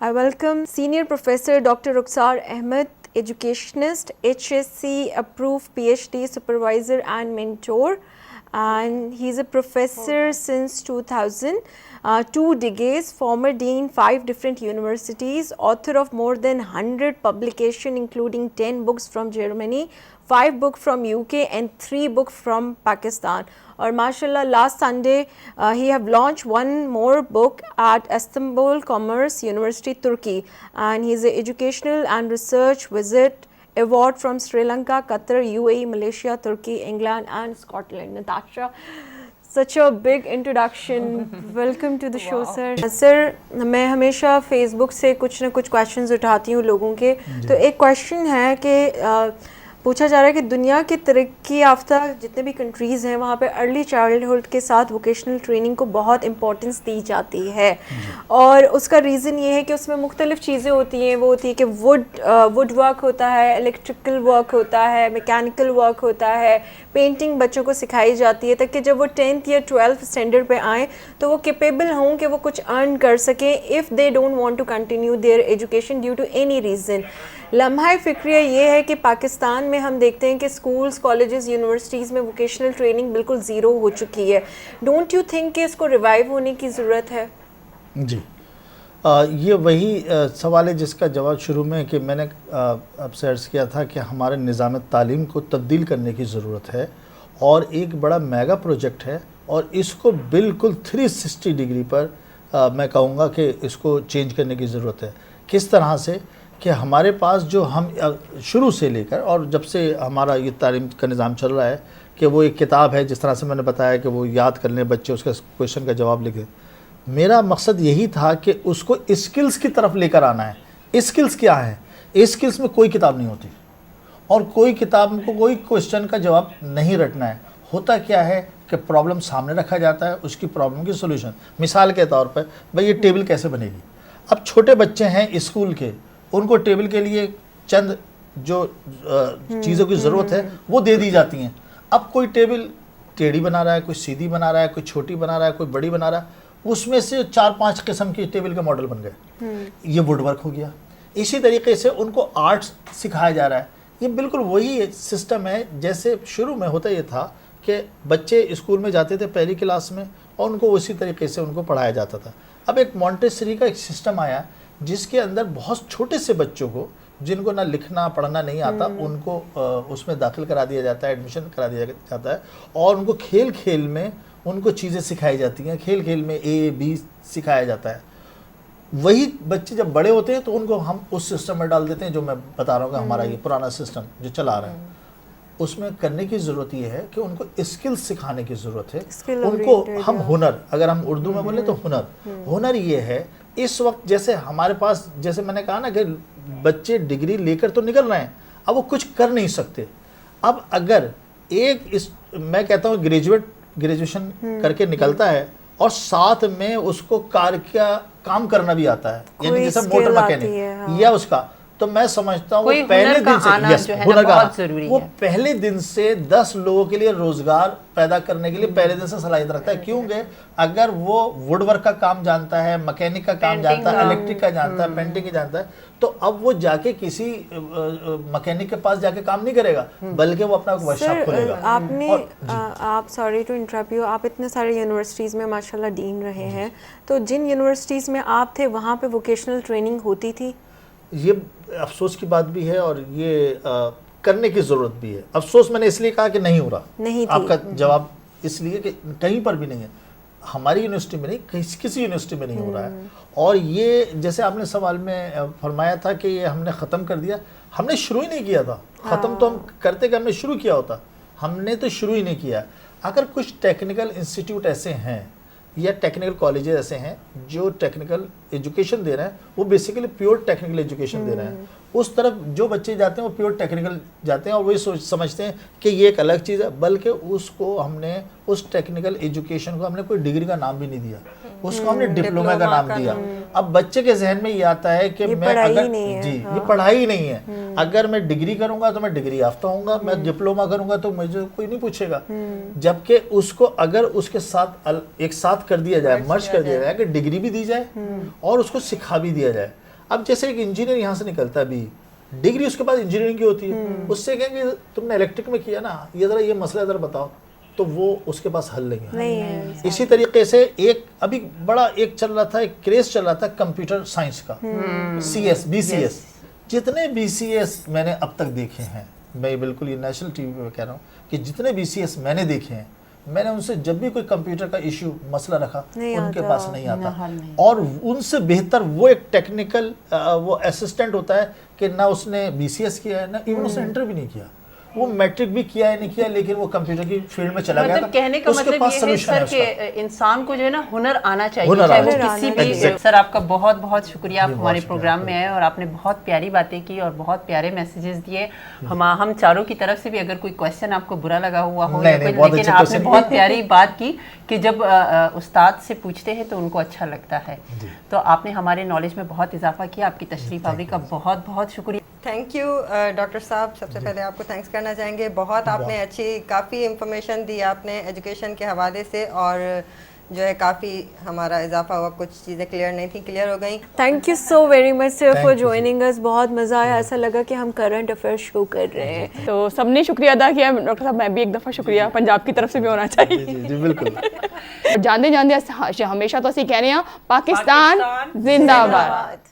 I welcome Senior Professor Dr. Rukhsar Ahmed, educationist, HSC approved PhD supervisor and mentor, and he's a professor since 2000, 2 decades, former dean 5 different universities, author of more than 100 publications including 10 books from Germany, 5 books from UK and 3 books from Pakistan. Or mashallah, last Sunday he have launched one more book at Istanbul Commerce University, Turkey, and he's an educational and research visit award from Sri Lanka, Qatar, UAE, Malaysia, Turkey, England and Scotland. Natasha, such a big introduction. Welcome to the show, sir. Sir, मैं हमेशा Facebook से कुछ ना कुछ questions उठाती हूँ लोगों के, तो एक question है कि पूछा जा रहा है कि दुनिया की तरक्की याफ्ता जितने भी कंट्रीज़ हैं वहाँ पे अर्ली चाइल्डहुड के साथ वोकेशनल ट्रेनिंग को बहुत इम्पोर्टेंस दी जाती है, और उसका रीज़न ये है कि उसमें मुख्तलिफ़ चीज़ें होती हैं. वो होती है कि वुड वर्क होता है, इलेक्ट्रिकल वर्क होता है, मैकेनिकल वर्क होता है, पेंटिंग बच्चों को सिखाई जाती है ताकि जब वो 10th या 12th स्टैंडर्ड पे आएँ तो वो कैपेबल हों कि वो कुछ अर्न कर सकें if they don't want to continue their education due to any reason. लम्हा फ़िक्रिया ये है कि पाकिस्तान में हम देखते हैं कि स्कूल्स, कॉलेजेस, यूनिवर्सिटीज़ में वोकेशनल ट्रेनिंग बिल्कुल ज़ीरो हो चुकी है. डोंट यू थिंक कि इसको रिवाइव होने की ज़रूरत है? जी, ये वही सवाल है जिसका जवाब शुरू में कि मैंने आपसे अर्ज़ किया था कि हमारे निज़ाम तालीम को तब्दील करने की ज़रूरत है, और एक बड़ा मेगा प्रोजेक्ट है, और इसको बिल्कुल 360 डिग्री पर मैं कहूँगा कि इसको चेंज करने की ज़रूरत है. किस तरह से कि हमारे पास जो हम शुरू से लेकर और जब से हमारा ये तालीम का निज़ाम चल रहा है कि वो एक किताब है, जिस तरह से मैंने बताया कि वो याद कर लें बच्चे, उसका क्वेश्चन का जवाब लिखें. मेरा मकसद यही था कि उसको स्किल्स की तरफ लेकर आना है. स्किल्स क्या है? स्किल्स में कोई किताब नहीं होती, और कोई किताब को कोई क्वेश्चन का जवाब नहीं रटना है. होता क्या है कि प्रॉब्लम सामने रखा जाता है, उसकी प्रॉब्लम की सोल्यूशन. मिसाल के तौर पर भाई ये टेबल कैसे बनेगी. अब छोटे बच्चे हैं स्कूल के, उनको टेबल के लिए चंद जो चीज़ों की ज़रूरत है वो दे दी जाती हैं. अब कोई टेबल टेढ़ी बना रहा है, कोई सीधी बना रहा है, कोई छोटी बना रहा है, कोई बड़ी बना रहा है, उसमें से 4-5 किस्म की टेबल के मॉडल बन गए. ये वुड वर्क हो गया. इसी तरीके से उनको आर्ट्स सिखाया जा रहा है. ये बिल्कुल वही सिस्टम है जैसे शुरू में होता ये था कि बच्चे स्कूल में जाते थे पहली क्लास में, और उनको उसी तरीके से उनको पढ़ाया जाता था. अब एक मॉन्टेसरी का एक सिस्टम आया जिसके अंदर बहुत छोटे से बच्चों को, जिनको ना लिखना पढ़ना नहीं आता, उनको उसमें दाखिल करा दिया जाता है, एडमिशन करा दिया जाता है, और उनको खेल खेल में उनको चीज़ें सिखाई जाती हैं. खेल खेल में A, B सिखाया जाता है. वही बच्चे जब बड़े होते हैं तो उनको हम उस सिस्टम में डाल देते हैं जो मैं बता रहा हूँ कि हमारा ये पुराना सिस्टम जो चला रहा है. उसमें करने की ज़रूरत ये है कि उनको स्किल्स सिखाने की ज़रूरत है. उनको हम हुनर, अगर हम उर्दू में बोले तो हुनर ये है. इस वक्त जैसे हमारे पास, जैसे मैंने कहा ना कि बच्चे डिग्री लेकर तो निकल रहे हैं, अब वो कुछ कर नहीं सकते. अब अगर मैं कहता हूँ ग्रेजुएशन करके निकलता है और साथ में उसको काम करना भी आता है, यानी जैसे मोटर मैकेनिक या उसका, तो मैं समझता हूँ पहले दिन से हुनर का वो पहले दिन से 10 लोगों के लिए रोजगार पैदा करने के लिए पहले दिन से सलाहियत रखता है. क्योंकि अगर वो वुड वर्क का काम जानता है, मैकेनिक का काम जानता है, इलेक्ट्रिक का जानता है, पेंटिंग का जानता है, तो अब वो जाके किसी मैकेनिक के पास जाके काम नहीं करेगा, बल्कि वो अपना वर्कशॉप खोलेगा. आप सॉरी टू इंटरप्ट यू, आप इतने सारे यूनिवर्सिटीज़ में माशाल्लाह डीन रहे हैं, तो जिन यूनिवर्सिटीज़ में आप थे वहाँ पे वोकेशनल ट्रेनिंग होती थी? ये अफसोस की बात भी है और ये करने की ज़रूरत भी है. अफसोस मैंने इसलिए कहा कि नहीं हो रहा. नहीं आपका जवाब इसलिए कि कहीं पर भी नहीं है. हमारी यूनिवर्सिटी में नहीं, किसी यूनिवर्सिटी में नहीं हो रहा है. और ये जैसे आपने सवाल में फरमाया था कि ये हमने ख़त्म कर दिया, हमने शुरू ही नहीं किया था. ख़त्म तो हम करते कि हमने शुरू किया होता, हमने तो शुरू ही नहीं किया. अगर कुछ टेक्निकल इंस्टीट्यूट ऐसे हैं या टेक्निकल कॉलेजेस ऐसे हैं जो टेक्निकल एजुकेशन दे रहे हैं, वो बेसिकली प्योर टेक्निकल एजुकेशन दे रहे हैं. उस तरफ जो बच्चे जाते हैं वो प्योर टेक्निकल जाते हैं, और वही समझते हैं कि ये एक अलग चीज़ है, बल्कि उसको हमने उस टेक्निकल एजुकेशन को हमने कोई डिग्री का नाम भी नहीं दिया, उसको हमने डिप्लोमा का नाम दिया. अब बच्चे के जहन में ये आता है कि मैं अगर ये पढ़ाई नहीं है, अगर मैं डिग्री करूंगा तो मैं डिग्री याफ्ता होऊंगा, मैं डिप्लोमा करूंगा तो मुझे कोई नहीं पूछेगा. जबकि उसको अगर उसके साथ एक साथ कर दिया जाए, मर्ज कर दिया जाए कि डिग्री भी दी जाए और उसको सिखा भी दिया जाए. اب جیسے ایک انجینئر یہاں سے نکلتا ہے بھی ڈگری اس کے بعد انجینئرنگ کی ہوتی ہے, اس سے کہیں گے تم نے الیکٹرک میں کیا نا, یہ ذرا یہ مسئلہ ذرا بتاؤ, تو وہ اس کے پاس حل نہیں ہے. اسی طریقے سے ایک ابھی بڑا ایک چل رہا تھا, ایک کریز چل رہا تھا کمپیوٹر سائنس کا, C S B C S. جتنے بی سی ایس میں نے اب تک دیکھے ہیں, میں بالکل یہ نیشنل ٹی وی پہ کہہ رہا ہوں کہ جتنے بی سی ایس میں نے دیکھے ہیں, میں نے ان سے جب بھی کوئی کمپیوٹر کا ایشو مسئلہ رکھا ان کے پاس نہیں آتا. اور ان سے بہتر وہ ایک ٹیکنیکل وہ اسسٹنٹ ہوتا ہے کہ نہ اس نے بی سی ایس کیا ہے, نہ ایون اس نے انٹر بھی نہیں کیا, وہ میٹرک بھی کیا ہے نہیں کیا, لیکن وہ کمپیوٹر کی فیلڈ میں چلا گیا. مطلب کہنے کا مطلب یہ ہے سر کہ انسان کو جو ہے نا ہنر آنا چاہیے, چاہے وہ کسی بھی. سر آپ کا بہت بہت شکریہ, آپ ہمارے پروگرام میں آئے اور آپ نے بہت پیاری باتیں کی اور بہت پیارے میسیجز دیے. ہم چاروں کی طرف سے بھی اگر کوئی کویشچن آپ کو برا لگا ہوا ہو, لیکن آپ نے بہت پیاری بات کی کہ جب استاد سے پوچھتے ہیں تو ان کو اچھا لگتا ہے. تو آپ نے ہمارے نالج میں بہت اضافہ کیا, آپ کی تشریف آوری کا بہت بہت شکریہ. تھینک یو ڈاکٹر صاحب, سب سے پہلے آپ کو تھینکس کرنا چاہیں گے. بہت آپ نے اچھی کافی انفارمیشن دی آپ نے ایجوکیشن کے حوالے سے, اور جو ہے کافی ہمارا اضافہ ہوا, کچھ چیزیں کلیئر نہیں تھیں, کلیئر ہو گئیں. Thank you so very much sir for joining us, بہت مزہ آیا, ایسا لگا کہ ہم کرنٹ افیئر شو کر رہے ہیں. تو سب نے شکریہ ادا کیا. ڈاکٹر صاحب میں بھی ایک دفعہ شکریہ پنجاب کی طرف سے بھی ہونا چاہیے. جی بالکل. جاندے جاندے ہمیشہ تو اسی کہہ رہے ہیں پاکستان زندہ باد.